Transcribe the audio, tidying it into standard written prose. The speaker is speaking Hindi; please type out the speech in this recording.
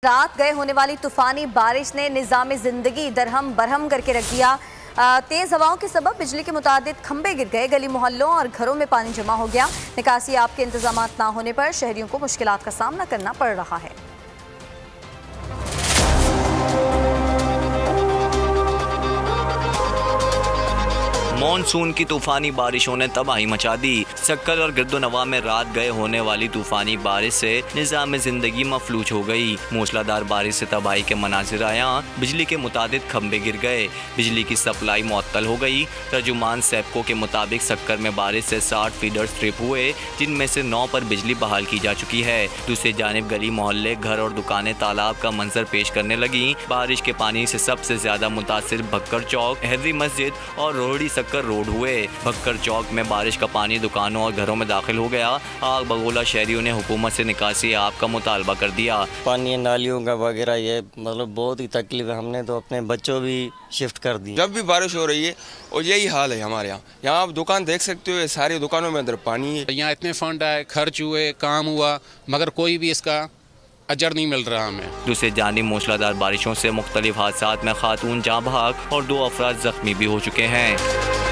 रात गए होने वाली तूफानी बारिश ने निज़ाम ज़िंदगी दरहम बरहम करके रख दिया। तेज़ हवाओं के सबब बिजली के मुतादिद खंबे गिर गए, गली मोहल्लों और घरों में पानी जमा हो गया। निकासी आप के इंतजामात ना होने पर शहरियों को मुश्किलात का सामना करना पड़ रहा है। मॉनसून की तूफानी बारिशों ने तबाही मचा दी। सक्कर और गिरदोनवा में रात गए होने वाली तूफानी बारिश से निज़ाम ज़िंदगी मफलूज हो गई। मूसलाधार बारिश से तबाही के मनाजिर आया। बिजली के मुताबिक खंबे गिर गए, बिजली की सप्लाई मुअत्तल हो गई। तर्जुमान सेप्को के मुताबिक सक्कर में बारिश से 60 फीडर्स ट्रिप हुए, जिनमें से 9 पर बिजली बहाल की जा चुकी है। दूसरी जानिब गली मोहल्ले, घर और दुकानें तालाब का मंजर पेश करने लगी। बारिश के पानी से सबसे ज्यादा मुतासिर भक्कर चौक, हैदरी मस्जिद और रोहड़ी सक्कर रोड हुए। भक्कर चौक में बारिश का पानी दुकानों और घरों में दाखिल हो गया। आग बगोला शहरियों ने हुकूमत से निकासी आप का मुतालबा कर दिया। पानी नालियों का वगैरह ये मतलब बहुत ही तकलीफ है। हमने तो अपने बच्चों भी शिफ्ट कर दी। जब भी बारिश हो रही है और यही हाल है हमारे यहाँ आप दुकान देख सकते हो, सारी दुकानों में अंदर पानी है। यहाँ इतने फंड आए, खर्च हुए, काम हुआ, मगर कोई भी इसका अजर नहीं मिल रहा हमें। दूसरी जानिब मूसलाधार बारिशों से मुख्तलिफ हादसात में खातून जाँ बहक और 2 अफराद जख्मी भी हो चुके हैं।